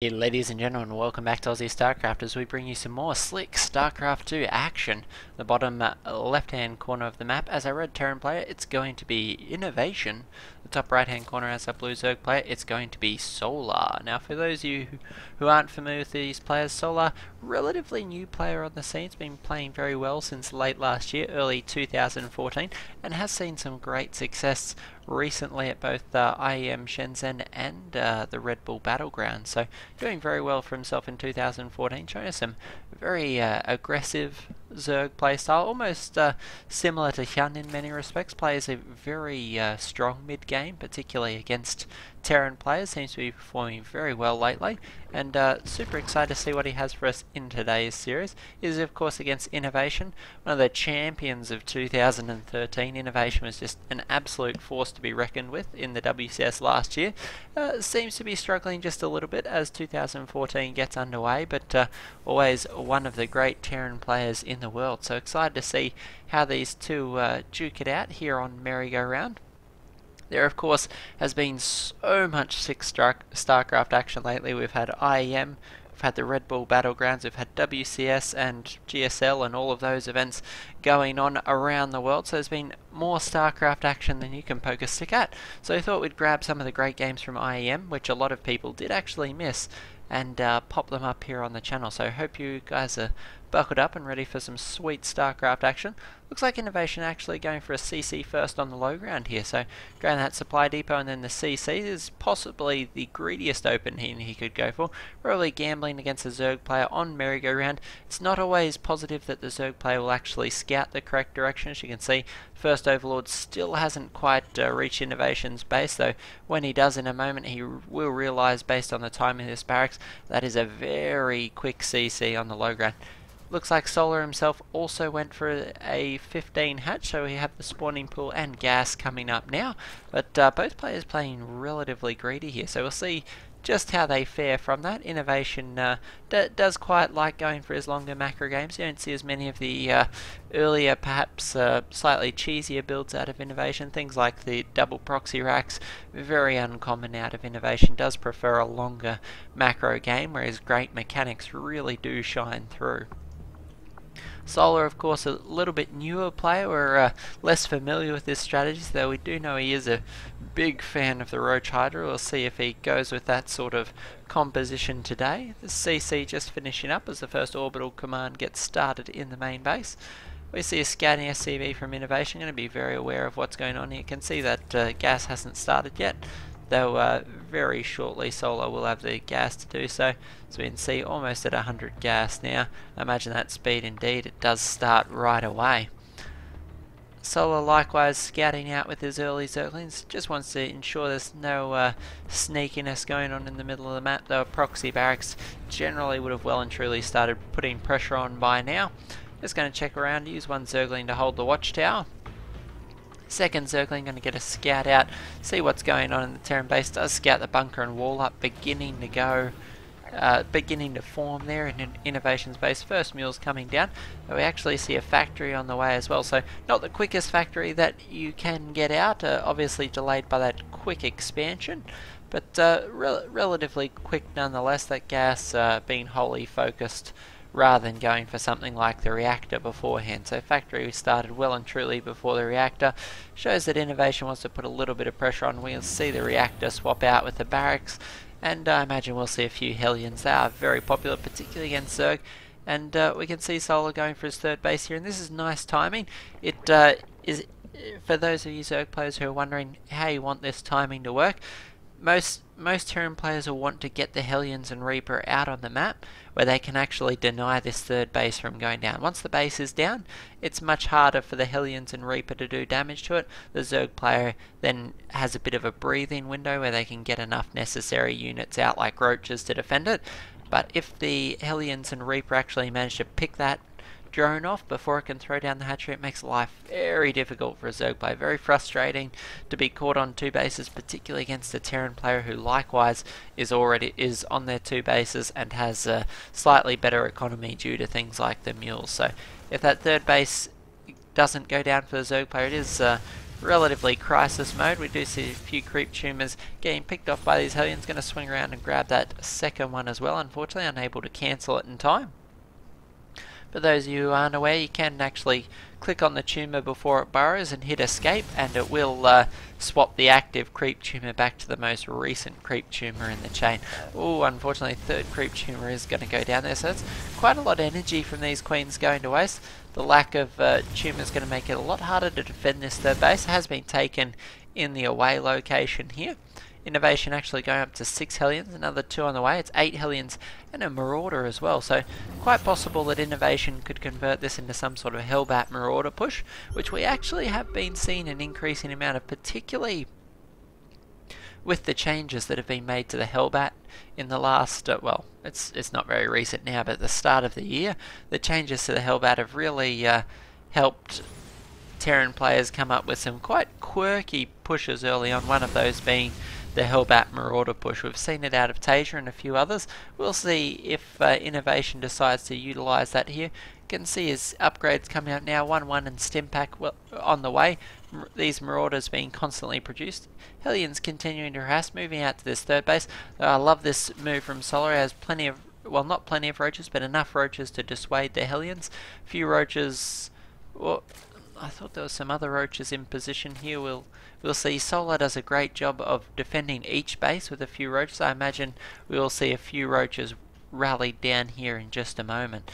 Hey ladies and gentlemen, welcome back to Aussie StarCraft as we bring you some more slick StarCraft 2 action. The bottom left hand corner of the map, as a red Terran player, it's going to be Innovation. The top right hand corner, as a blue Zerg player, it's going to be Solar. Now for those of you who aren't familiar with these players, Solar, relatively new player on the scene, has been playing very well since late last year, early 2014, and has seen some great success recently at both IEM Shenzhen and the Red Bull Battleground. So doing very well for himself in 2014, showing us some very aggressive Zerg playstyle, almost similar to Hyun in many respects. Plays a very strong mid game, particularly against Terran players. Seems to be performing very well lately, and super excited to see what he has for us in today's series. Is of course against Innovation, one of the champions of 2013. Innovation was just an absolute force to be reckoned with in the WCS last year. Seems to be struggling just a little bit as 2014 gets underway, but always one of the great Terran players in the world. So excited to see how these two duke it out here on Merry-Go-Round. There, of course, has been so much sick StarCraft action lately. We've had IEM, we've had the Red Bull Battlegrounds, we've had WCS and GSL and all of those events going on around the world. So there's been more StarCraft action than you can poke a stick at. So I thought we'd grab some of the great games from IEM, which a lot of people did actually miss, and pop them up here on the channel. So I hope you guys are buckled up and ready for some sweet StarCraft action. Looks like Innovation actually going for a CC first on the low ground here, so going that supply depot and then the CC is possibly the greediest opening he could go for. Probably gambling against a Zerg player on Merry-Go-Round. It's not always positive that the Zerg player will actually scout the correct direction. As you can see, First Overlord still hasn't quite reached Innovation's base, though when he does in a moment he will realise, based on the time in this barracks, that is a very quick CC on the low ground. Looks like Solar himself also went for a 15 hatch, so we have the spawning pool and gas coming up now. But both players playing relatively greedy here, so we'll see just how they fare from that. Innovation does quite like going for his longer macro games. You don't see as many of the earlier, perhaps slightly cheesier builds out of Innovation. Things like the double proxy racks, very uncommon out of Innovation. Does prefer a longer macro game, where his great mechanics really do shine through. Solar, of course, a little bit newer player. We're less familiar with his strategies, though we do know he is a big fan of the Roach Hydra. We'll see if he goes with that sort of composition today. The CC just finishing up as the first orbital command gets started in the main base. We see a scouting SCV from Innovation, going to be very aware of what's going on here. You can see that gas hasn't started yet, though very shortly Solar will have the gas to do so. So we can see almost at 100 gas now. I imagine that speed indeed, it does start right away. Solar likewise scouting out with his early Zerglings, just wants to ensure there's no sneakiness going on in the middle of the map, though proxy barracks generally would have well and truly started putting pressure on by now. Just going to check around, use one Zergling to hold the watchtower. Second Zergling going to get a scout out, see what's going on in the Terran base. Does scout the bunker and wall up, beginning to form there in Innovation's base. First mule's coming down, but we actually see a factory on the way as well. So not the quickest factory that you can get out, obviously delayed by that quick expansion, but relatively quick nonetheless. That gas being wholly focused rather than going for something like the reactor beforehand. So factory started well and truly before the reactor. Shows that Innovation wants to put a little bit of pressure on. We'll see the reactor swap out with the barracks, and I imagine we'll see a few Hellions. They are very popular, particularly against Zerg. And we can see Solar going for his third base here, and this is nice timing. It is, for those of you Zerg players who are wondering how you want this timing to work, most Terran players will want to get the Hellions and Reaper out on the map, where they can actually deny this third base from going down. Once the base is down, it's much harder for the Hellions and Reaper to do damage to it. The Zerg player then has a bit of a breathing window where they can get enough necessary units out like roaches to defend it. But if the Hellions and Reaper actually manage to pick that drone off before it can throw down the hatchery, it makes life very difficult for a Zerg player. Very frustrating to be caught on two bases, particularly against a Terran player who likewise is on their two bases and has a slightly better economy due to things like the mules. So if that third base doesn't go down for the Zerg player, it is relatively crisis mode. We do see a few creep tumors getting picked off by these Hellions. Going to swing around and grab that second one as well. Unfortunately, unable to cancel it in time. For those of you who aren't aware, you can actually click on the tumour before it burrows and hit escape, and it will swap the active creep tumour back to the most recent creep tumour in the chain. Oh, unfortunately, third creep tumour is going to go down there, so it's quite a lot of energy from these queens going to waste. The lack of tumour is going to make it a lot harder to defend this third base. It has been taken in the away location here. Innovation actually going up to 6 Hellions, another 2 on the way. It's 8 Hellions and a Marauder as well, so quite possible that Innovation could convert this into some sort of Hellbat Marauder push, which we actually have been seeing an increasing amount of, particularly with the changes that have been made to the Hellbat in the last, well, it's not very recent now, but at the start of the year, the changes to the Hellbat have really helped Terran players come up with some quite quirky pushes early on, one of those being the Hellbat Marauder push. We've seen it out of Tasia and a few others. We'll see if Innovation decides to utilise that here. You can see his upgrades coming out now, 1-1 and Stimpack on the way. These Marauders being constantly produced. Hellions continuing to harass, moving out to this third base. I love this move from Solar. He has plenty of, well, not plenty of roaches, but enough roaches to dissuade the Hellions. A few roaches, well, I thought there were some other roaches in position here. We'll see. Solar does a great job of defending each base with a few roaches. I imagine we will see a few roaches rallied down here in just a moment.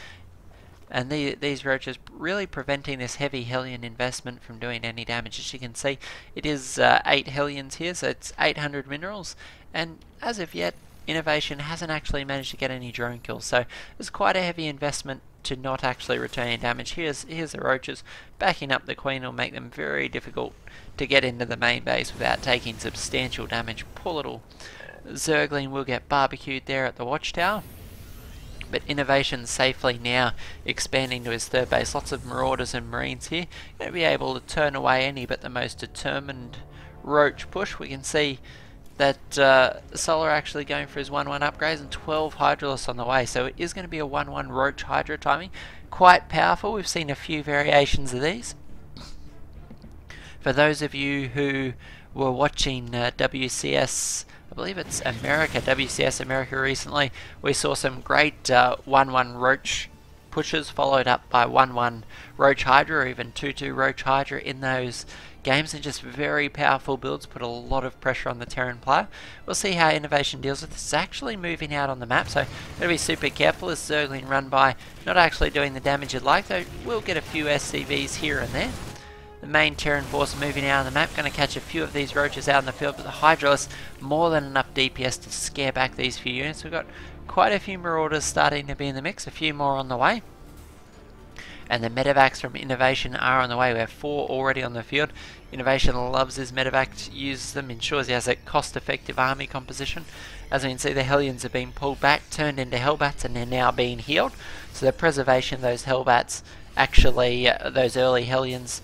And these roaches really preventing this heavy Hellion investment from doing any damage. As you can see, it is 8 Hellions here, so it's 800 minerals. And as of yet, Innovation hasn't actually managed to get any drone kills. So it's quite a heavy investment to not actually return any damage. Here's the roaches backing up the queen will make them very difficult to get into the main base without taking substantial damage. Poor little Zergling will get barbecued there at the watchtower. But Innovation safely now expanding to his third base. Lots of Marauders and Marines here. Going to be able to turn away any but the most determined roach push. We can see that Solar actually going for his 1-1 upgrades and 12 Hydralisks on the way. So it is going to be a 1-1 Roach Hydra timing. Quite powerful. We've seen a few variations of these. For those of you who were watching WCS, I believe it's America, WCS America recently, we saw some great 1-1 Roach pushes followed up by 1-1 Roach Hydra or even 2-2 Roach Hydra in those games, and just very powerful builds, put a lot of pressure on the Terran player. We'll see how Innovation deals with this. It's actually moving out on the map, so gotta be super careful as Zergling run by, not actually doing the damage you'd like, though we'll get a few SCVs here and there. The main Terran force moving out on the map, going to catch a few of these roaches out in the field, but the Hydralisks more than enough DPS to scare back these few units. We've got quite a few Marauders starting to be in the mix, a few more on the way. And the medevacs from Innovation are on the way. We have 4 already on the field. Innovation loves his medevac, uses them, ensures he has a cost-effective army composition. As we can see, the Hellions have been pulled back, turned into Hellbats, and they're now being healed. So the preservation of those Hellbats, actually, those early Hellions,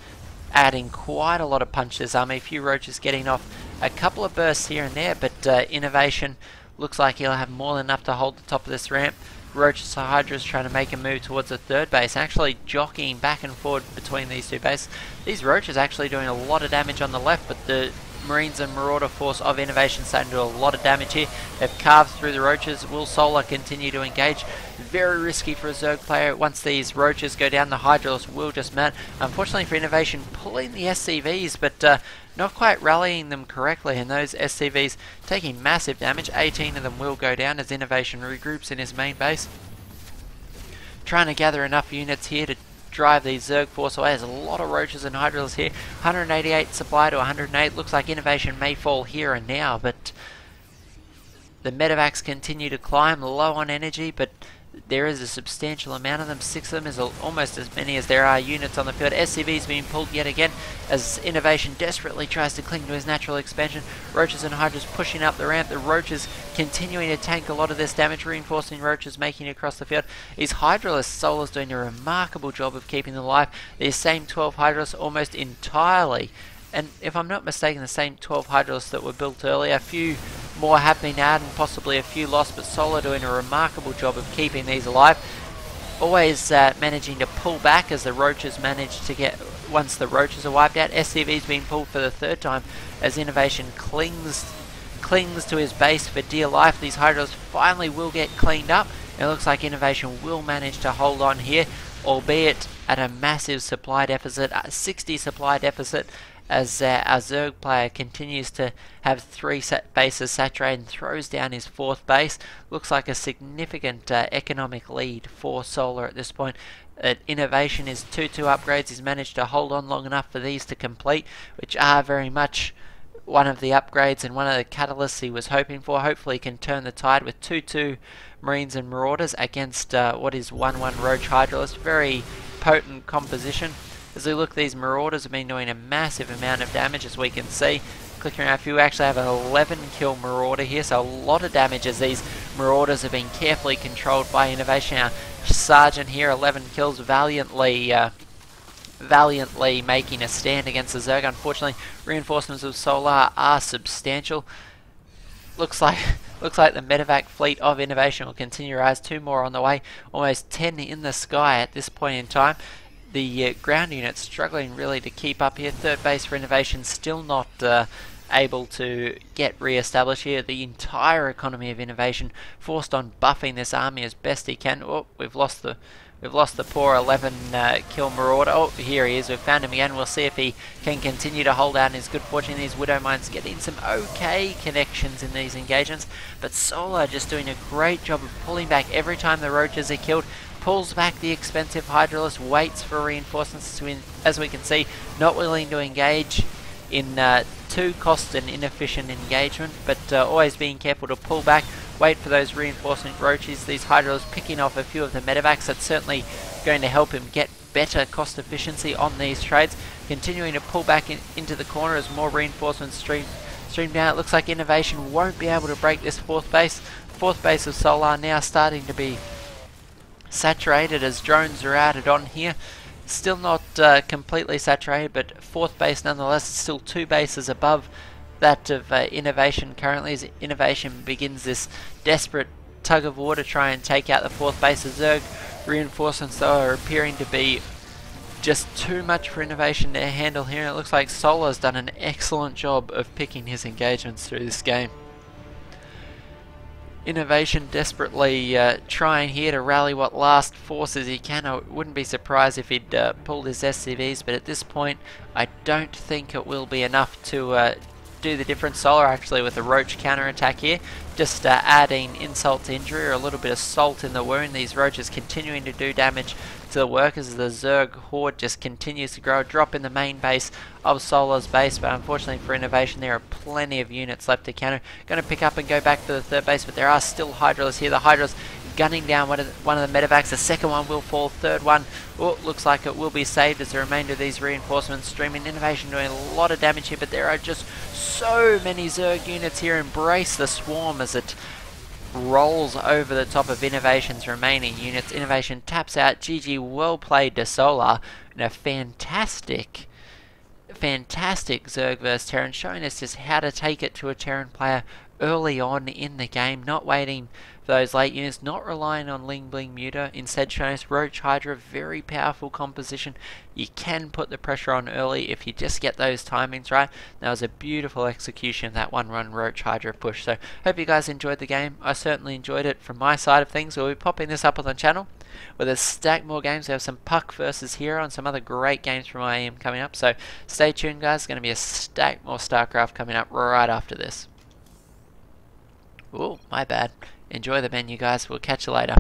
adding quite a lot of punch to his army. A few roaches getting off a couple of bursts here and there, but Innovation looks like he'll have more than enough to hold the top of this ramp. Roaches to Hydras trying to make a move towards the third base, actually jockeying back and forward between these two bases. These Roaches actually doing a lot of damage on the left, but the Marines and Marauder force of Innovation starting to do a lot of damage here. They've carved through the Roaches. Will Solar continue to engage? Very risky for a Zerg player. Once these Roaches go down, the Hydralisks will just mount. Unfortunately for Innovation, pulling the SCVs, but not quite rallying them correctly, and those SCVs taking massive damage. 18 of them will go down as Innovation regroups in his main base. Trying to gather enough units here to drive these Zerg force away. There's a lot of Roaches and Hydralisks here. 188 supply to 108. Looks like Innovation may fall here and now, but the medevacs continue to climb, low on energy, but there is a substantial amount of them. 6 of them is almost as many as there are units on the field. SCV's being pulled yet again as Innovation desperately tries to cling to his natural expansion. Roaches and Hydras pushing up the ramp. The Roaches continuing to tank a lot of this damage. Reinforcing Roaches making it across the field. These Hydralisks, Solar's doing a remarkable job of keeping them alive. These same 12 Hydralisks almost entirely, and if I'm not mistaken, the same 12 Hydralisks that were built earlier. A few more have been added and possibly a few lost, but Solar doing a remarkable job of keeping these alive. always managing to pull back as the roaches manage to get, once the roaches are wiped out. SCV's being pulled for the third time as Innovation clings to his base for dear life. These hydras finally will get cleaned up. It looks like Innovation will manage to hold on here, albeit at a massive supply deficit, a 60 supply deficit, as our Zerg player continues to have 3 bases saturated and throws down his 4th base. Looks like a significant economic lead for Solar at this point. Innovation is 2-2 upgrades. He's managed to hold on long enough for these to complete, which are very much one of the upgrades and one of the catalysts he was hoping for. Hopefully he can turn the tide with 2-2 Marines and Marauders against what is 1-1 Roach Hydralist. Very potent composition. As we look, these Marauders have been doing a massive amount of damage, as we can see. Clicking around, you actually have an 11 kill Marauder here, so a lot of damage as these Marauders have been carefully controlled by Innovation. Our Sergeant here, 11 kills, valiantly making a stand against the Zerg. Unfortunately, reinforcements of Solar are substantial. Looks like the medevac fleet of Innovation will continue to rise. 2 more on the way, almost 10 in the sky at this point in time. The ground units struggling really to keep up here. 3rd base for Innovation still not able to get re-established here. The entire economy of Innovation forced on buffing this army as best he can. Oh, we've lost the poor 11 kill Marauder. Oh, here he is. We've found him again. We'll see if he can continue to hold out in his good fortune. These Widow Mines getting some okay connections in these engagements, but Solar just doing a great job of pulling back every time the roaches are killed. Pulls back the expensive Hydralist, waits for reinforcements to as we can see, not willing to engage in too cost and inefficient engagement, but always being careful to pull back, wait for those reinforcement roaches. These Hydralists picking off a few of the medevacs. That's certainly going to help him get better cost efficiency on these trades. Continuing to pull back into the corner as more reinforcements stream down. It looks like Innovation won't be able to break this 4th base. 4th base of Solar now starting to be saturated as drones are added on here. Still not completely saturated, but 4th base nonetheless. Still 2 bases above that of Innovation currently, as Innovation begins this desperate tug of war to try and take out the 4th base of Zerg. Reinforcements though are appearing to be just too much for Innovation to handle here. It looks like Solar's done an excellent job of picking his engagements through this game. Innovation desperately trying here to rally what last forces he can. I wouldn't be surprised if he'd pulled his SCVs, but at this point I don't think it will be enough to do the difference. Solar actually with a roach counterattack here, just adding insult to injury, or a little bit of salt in the wound. These roaches continuing to do damage to the workers as the Zerg horde just continues to grow. Drop in the main base of Solar's base, but unfortunately for Innovation there are plenty of units left to counter. Going to pick up and go back for the 3rd base, but there are still Hydralists here. The Hydralists gunning down one of the medevacs. The 2nd one will fall. 3rd one, oh, looks like it will be saved as the remainder of these reinforcements streaming. Innovation doing a lot of damage here, but there are just so many Zerg units here. Embrace the swarm as it rolls over the top of Innovation's remaining units. Innovation taps out. GG, well played to Solar, and a fantastic Zerg vs Terran, showing us just how to take it to a Terran player early on in the game, not waiting for those late units, not relying on Ling Bling Muta, instead showing us Roach Hydra, very powerful composition. You can put the pressure on early if you just get those timings right. That was a beautiful execution of that 1-run Roach Hydra push. So hope you guys enjoyed the game. I certainly enjoyed it from my side of things. We'll be popping this up on the channel with a stack more games. We have some Puck versus Hero and some other great games from IEM coming up. So stay tuned guys, there's going to be a stack more Starcraft coming up right after this. Oh, my bad. Enjoy the menu guys, we'll catch you later.